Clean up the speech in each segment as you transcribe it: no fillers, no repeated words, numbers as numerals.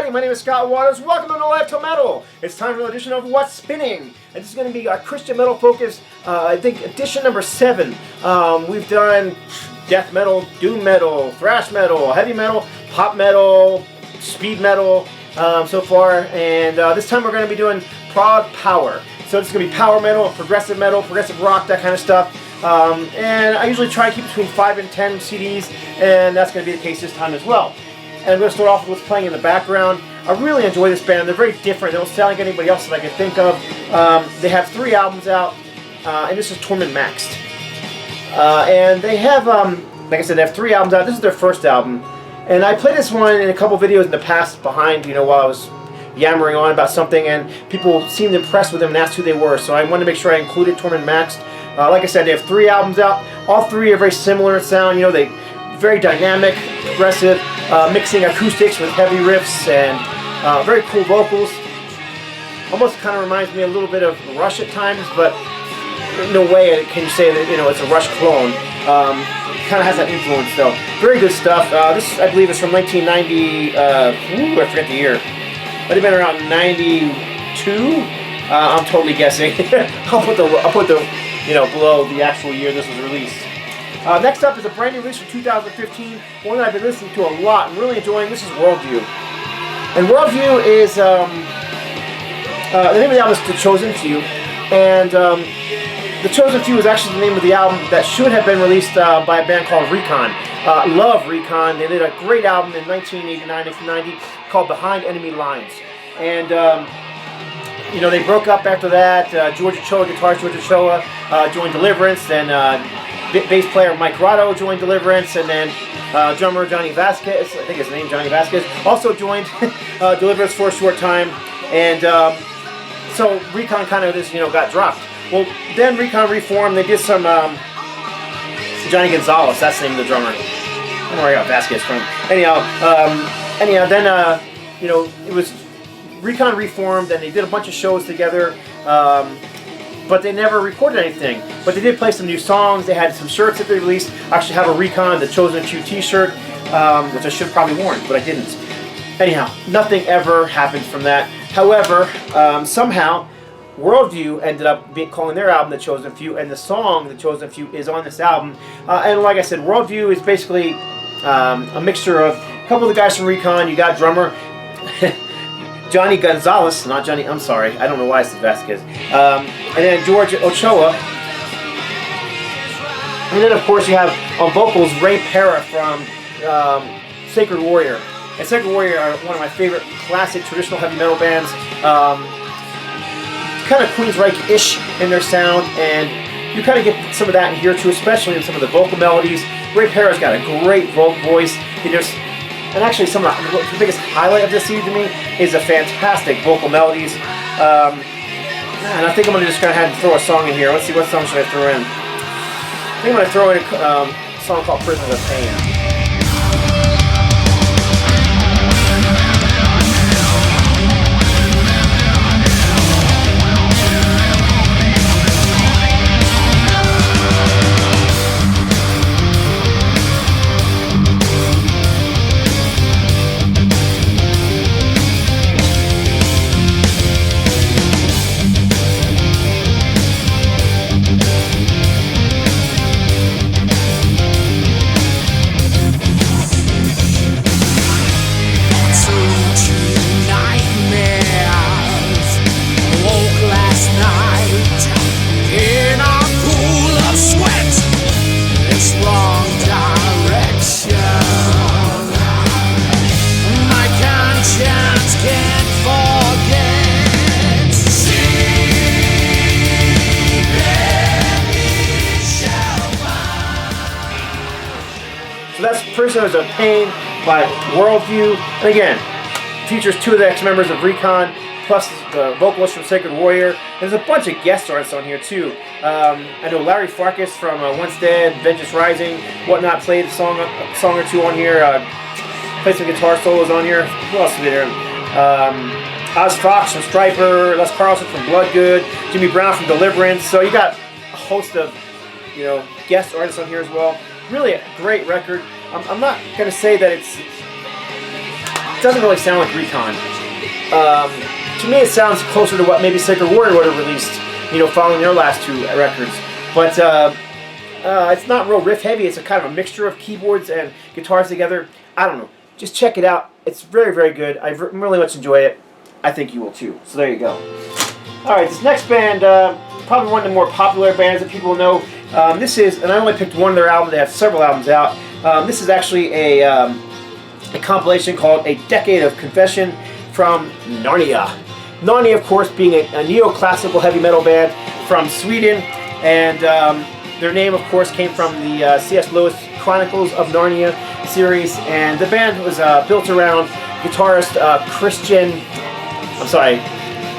everybody, my name is Scott Waters. Welcome to No Life Till Metal. It's time for an edition of What's Spinning. And this is going to be our Christian metal focus, I think edition number 7. We've done death metal, doom metal, thrash metal, heavy metal, pop metal, speed metal so far. And this time we're going to be doing prog power. So this is going to be power metal, progressive rock, that kind of stuff. And I usually try to keep between 5 and 10 CDs, and that's going to be the case this time as well. And I'm going to start off with what's playing in the background. I really enjoy this band. They're very different. They don't sound like anybody else that I can think of. They have 3 albums out, and this is Tormund Max. And they have, like I said, they have 3 albums out. This is their first album. And I played this one in a couple videos in the past behind, while I was yammering on about something, and people seemed impressed with them and asked who they were. So I wanted to make sure I included Tormund Max. Like I said, they have 3 albums out. All 3 are very similar in sound. They very dynamic, progressive, mixing acoustics with heavy riffs and very cool vocals. Almost kind of reminds me a little bit of Rush at times, but in no way can you say that it's a Rush clone. Kind of has that influence though. Very good stuff. This I believe is from 1990. I forget the year. Might have been around 92. I'm totally guessing. I'll put the below the actual year this was released. Next up is a brand new release from 2015, one that I've been listening to a lot and really enjoying. This is Worldview. And Worldview is, the name of the album is The Chosen Few, and The Chosen Few is actually the name of the album that should have been released by a band called Recon. Love Recon. They did a great album in 1989-1990 called Behind Enemy Lines. And they broke up after that. George Ochoa, guitarist George Ochoa, joined Deliverance. Then bass player Mike Rotto joined Deliverance. And then drummer Johnny Vasquez, I think his name Johnny Vasquez, also joined Deliverance for a short time. And so Recon kind of just got dropped. Well, then Recon reformed. They did some Johnny Gonzalez. That's the name of the drummer. I don't know where I got Vasquez from. Anyhow, then it was. Recon reformed and they did a bunch of shows together, but they never recorded anything. But they did play some new songs. They had some shirts that they released. I actually have a Recon, the Chosen Few t-shirt, which I should have probably worn, but I didn't. Anyhow, nothing ever happened from that. However, somehow, Worldview ended up calling their album The Chosen Few, and the song The Chosen Few is on this album. And like I said, Worldview is basically a mixture of a couple of the guys from Recon. You got drummer Johnny Gonzalez, not Johnny, I'm sorry, I don't know why I said Vasquez. And then George Ochoa. And then of course you have on vocals Ray Parra from Sacred Warrior. And Sacred Warrior are one of my favorite classic traditional heavy metal bands. Kind of Queensryche-ish in their sound, and you kind of get some of that in here too, especially in some of the vocal melodies. Ray Parra's got a great voice. And actually, the biggest highlight of this CD to me is the fantastic vocal melodies. And I think I'm going to just go ahead and throw a song in here. Let's see, what song should I throw in? I think I'm going to throw in a song called Prisoners of Pain. So that's Prisoners of Pain by Worldview. And again, features 2 of the ex-members of Recon, plus the vocalist from Sacred Warrior. There's a bunch of guest artists on here too. I know Larry Farkas from Once Dead, Vengeance Rising, whatnot, played a song or 2 on here. Played some guitar solos on here. Who else is there? Oz Fox from Striper, Les Carlson from Bloodgood, Jimmy Brown from Deliverance. So you got a host of guest artists on here as well. Really a great record. I'm not going to say that it's doesn't really sound like Recon. To me, it sounds closer to what maybe Sacred Warrior would have released, you know, following their last 2 records. But it's not real riff heavy. It's a kind of a mixture of keyboards and guitars together. I don't know. Just check it out. It's very, very good. I really much enjoy it. I think you will too. So there you go. Alright, this next band, probably one of the more popular bands that people know. This is, and I only picked one of their albums. They have several albums out. This is actually a compilation called A Decade of Confession from Narnia. Narnia, of course, being a neoclassical heavy metal band from Sweden. And their name, of course, came from the C.S. Lewis Chronicles of Narnia series. And the band was built around guitarist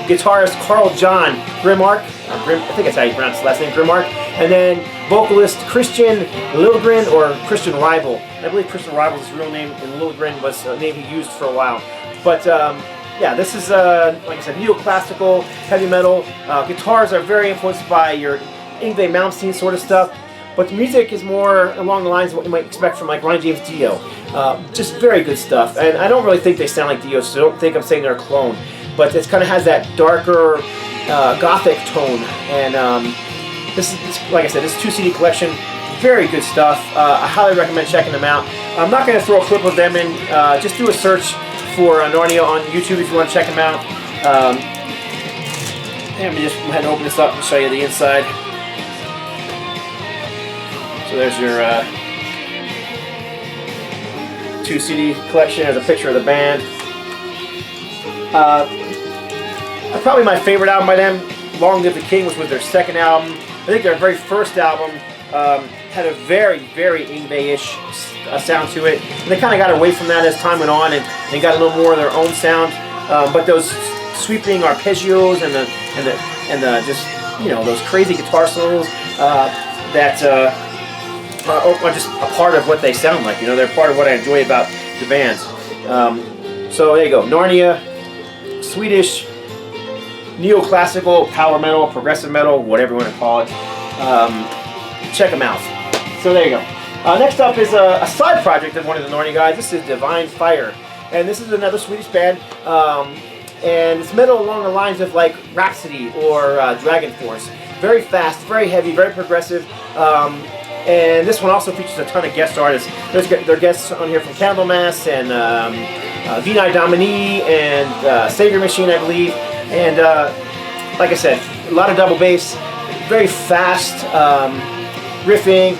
guitarist Carl John Grimmark. I think that's how you pronounce his last name, Grimmark. And then vocalist Christian Lilgren, or Christian Rival. I believe Christian Rival is his real name, and Lilgren was a name he used for a while. But yeah, this is, like I said, neoclassical, heavy metal. Guitars are very influenced by your Yngwie Malmsteen sort of stuff. But the music is more along the lines of what you might expect from like Ronnie James Dio. Just very good stuff. And I don't really think they sound like Dio, so don't think I'm saying they're a clone. But it kind of has that darker, gothic tone. And this is, like I said, this is 2 CD collection. Very good stuff. I highly recommend checking them out. I'm not going to throw a clip of them in. Just do a search for Narnia on YouTube if you want to check them out. Let me just go ahead and open this up and show you the inside. So there's your 2 CD collection. There's a picture of the band. Probably my favorite album by them, Long Live the King, which was their 2nd album. I think their very first album had a very, very Yngwie-ish sound to it. And they kind of got away from that as time went on, and they got a little more of their own sound. But those sweeping arpeggios and the just, you know, those crazy guitar solos that are just a part of what they sound like. You know, they're part of what I enjoy about the bands. So there you go, Narnia, Swedish neoclassical, power metal, progressive metal, whatever you want to call it. Check them out. So there you go. Next up is a side project of one of the Narnia guys. This is Divine Fire, and this is another Swedish band. And it's metal along the lines of like Rhapsody or Dragon Force. Very fast, very heavy, very progressive. And this one also features a ton of guest artists. There are guests on here from Candlemass and Vinai Domini and Savior Machine, I believe. And like I said, a lot of double bass, very fast riffing,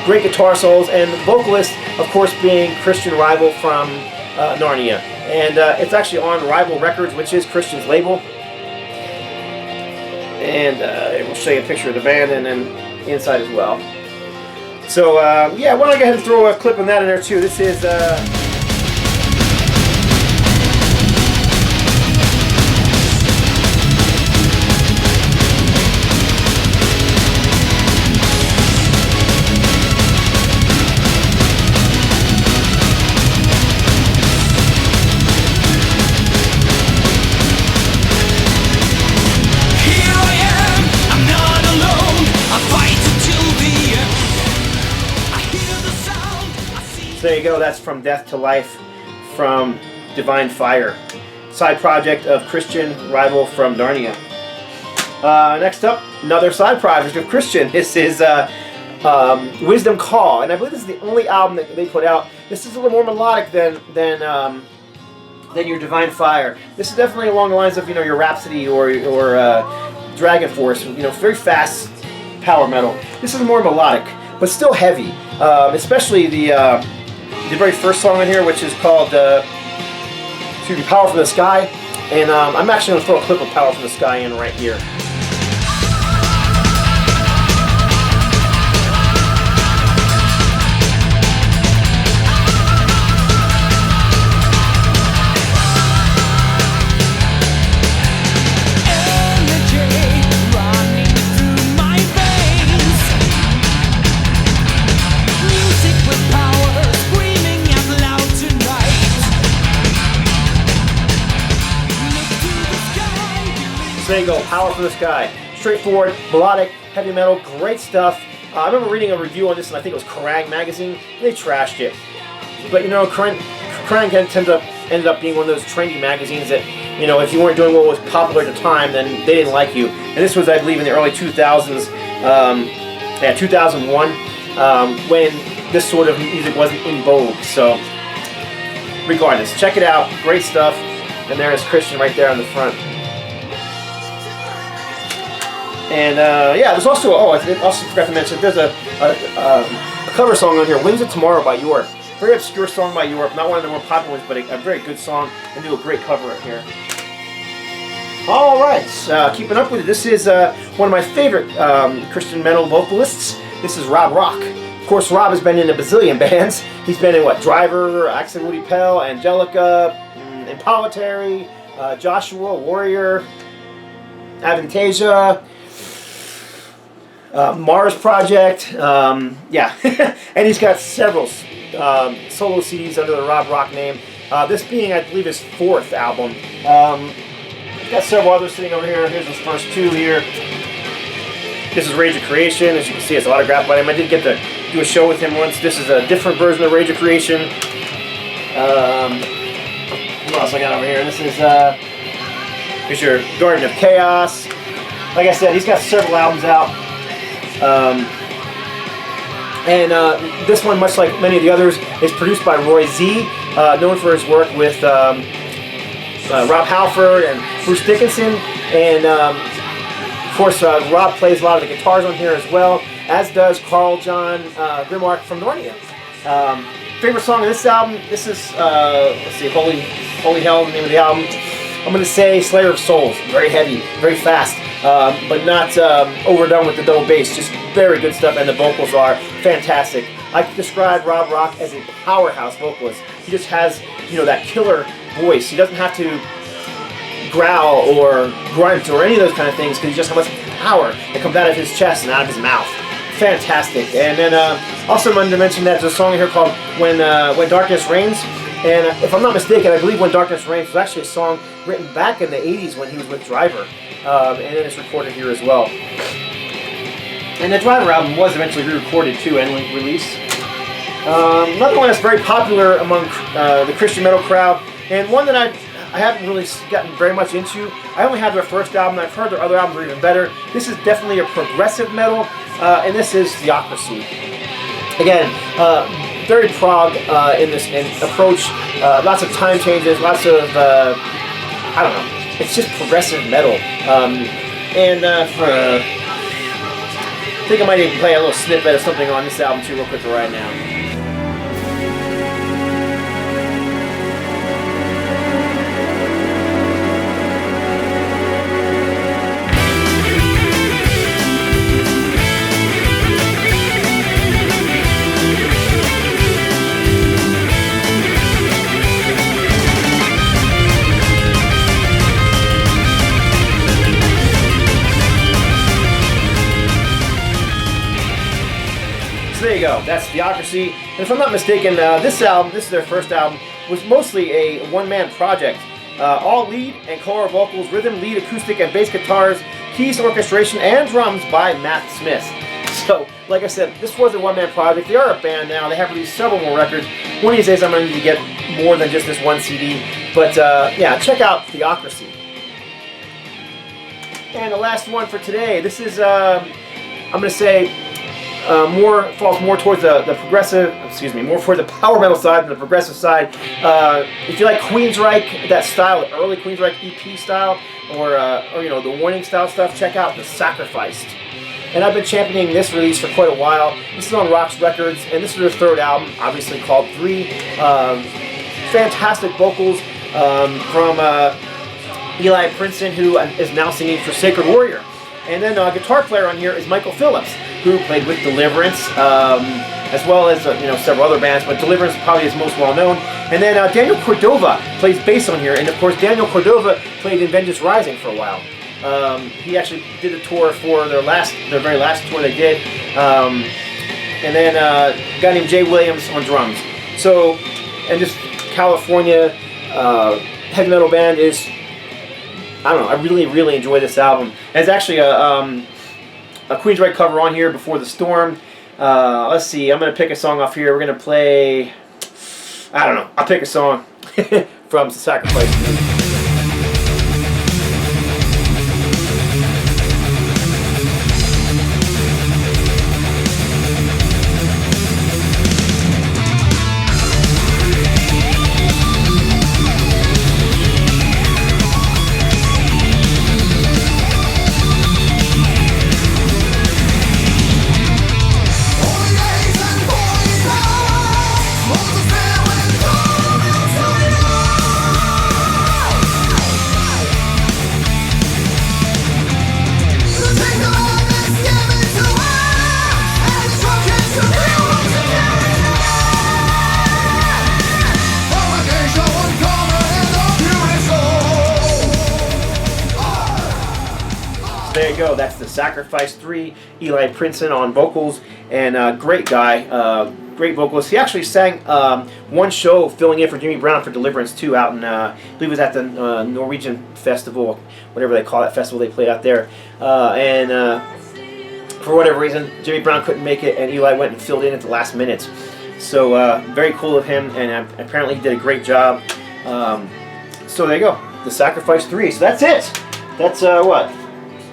great guitar solos, and the vocalist, of course, being Christian Rival from Narnia. And it's actually on Rival Records, which is Christian's label. And we'll show you a picture of the band and then inside as well. So yeah, why don't I go ahead and throw a clip of that in there too. This is so there you go, that's From Death to Life from Divine Fire. Side project of Christian Rival from Narnia. Next up, another side project of Christian. This is Wisdom Call, and I believe this is the only album that they put out. This is a little more melodic than your Divine Fire. This is definitely along the lines of, you know, your Rhapsody or Dragon Force. You know, very fast power metal. This is more melodic, but still heavy. Especially the very first song in here, which is called Power from the Sky. And I'm actually going to throw a clip of Power from the Sky in right here. There you go, Power from the Sky. Straightforward, melodic, heavy metal, great stuff. I remember reading a review on this, and I think it was Kerrang! Magazine. They trashed it. But you know, Kerrang! Tends to ended up being one of those trendy magazines that, you know, if you weren't doing what was popular at the time, then they didn't like you. And this was, I believe, in the early 2000s, 2001, when this sort of music wasn't in vogue. So, regardless, check it out. Great stuff. And there's Christian right there on the front. And yeah, there's also, I also forgot to mention, there's a cover song on here, Winds of Tomorrow by York. Very obscure song by York, not one of the more popular ones, but a very good song, and do a great cover right here. Alright, keeping up with it, this is one of my favorite Christian metal vocalists. This is Rob Rock. Of course, Rob has been in a bazillion bands. He's been in, Driver, Axel Woody Pell, Angelica, Impolitary, Joshua, Warrior, Avantasia, Mars Project, yeah. And he's got several solo CDs under the Rob Rock name. This being, I believe, his 4th album. He's got several others sitting over here. Here's his first 2 here. This is Rage of Creation. As you can see, it's autographed by him. I did get to do a show with him once. This is a different version of Rage of Creation. What else I got over here? This is here's your Garden of Chaos. Like I said, he's got several albums out. This one, much like many of the others, is produced by Roy Z, known for his work with Rob Halford and Bruce Dickinson. And of course, Rob plays a lot of the guitars on here as well, as does Carl John Grimmark from Narnia. Favorite song on this album, this is, let's see, Holy Hell, the name of the album. I'm going to say Slayer of Souls. Very heavy, very fast, but not overdone with the double bass. Just very good stuff, and the vocals are fantastic. I could describe Rob Rock as a powerhouse vocalist. He just has, you know, that killer voice. He doesn't have to growl or grunt or any of those kind of things, because he just has much power that comes out of his chest and out of his mouth. Fantastic. And then also I wanted to mention that there's a song here called When Darkness Reigns. And if I'm not mistaken, I believe When Darkness Reigns was actually a song written back in the 80s when he was with Driver. And then it's recorded here as well. And the Driver album was eventually re-recorded too and released. Another one that's very popular among the Christian metal crowd, and one that I haven't really gotten very much into. I only have their first album, and I've heard their other albums are even better. This is definitely a progressive metal, and this is Theocracy. Again, very prog in this approach. Lots of time changes, lots of, I don't know, it's just progressive metal. I think I might even play a little snippet of something on this album too real quick right now. So there you go, that's Theocracy. And if I'm not mistaken, this album, this is their first album, was mostly a one-man project. All lead and choral vocals, rhythm, lead, acoustic, and bass guitars, keys, orchestration, and drums by Matt Smith. So, like I said, this was a one-man project. They are a band now. They have released several more records. One of these days I'm going to need to get more than just this one CD. But yeah, check out Theocracy. And the last one for today, this is, I'm going to say, falls more towards the progressive, more towards the power metal side than the progressive side. If you like Queensryche, that style, the early Queensryche EP style, or you know, the Warning style stuff, check out The Sacrificed. And I've been championing this release for quite a while. This is on Rocks Records, and this is their third album, obviously called 3. Fantastic vocals from Eli Princeton, who is now singing for Sacred Warrior. And then guitar player on here is Michael Phillips, who played with Deliverance, as well as you know, several other bands, but Deliverance probably is most well known. And then Daniel Cordova plays bass on here, and of course Daniel Cordova played in Vengeance Rising for a while. He actually did a tour for their very last tour they did, and then a guy named Jay Williams on drums. So, and this California heavy metal band is, I don't know, I really enjoy this album. There's actually a Queensryche cover on here, Before the Storm. Let's see, I'm going to pick a song off here. We're going to play, I don't know, I'll pick a song. from Sacrifice 3. There you go. That's the Sacrifice 3. Eli Princeton on vocals, and great guy, great vocalist. He actually sang one show filling in for Jimmy Brown for Deliverance 2 out in, I believe it was at the Norwegian Festival, whatever they call that festival they played out there. For whatever reason, Jimmy Brown couldn't make it, and Eli went and filled in at the last minute. So very cool of him, and apparently he did a great job. So there you go. The Sacrifice 3. So that's it. That's what?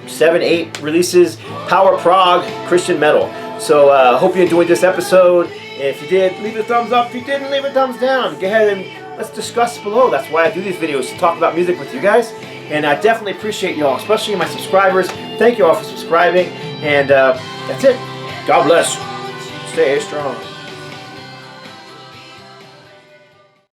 7, 8 releases, power prog, Christian metal. So hope you enjoyed this episode. If you did, leave a thumbs up. If you didn't, leave a thumbs down. Go ahead and let's discuss below. That's why I do these videos, to talk about music with you guys. And I definitely appreciate y'all, especially my subscribers. Thank you all for subscribing. And that's it. God bless. Stay strong.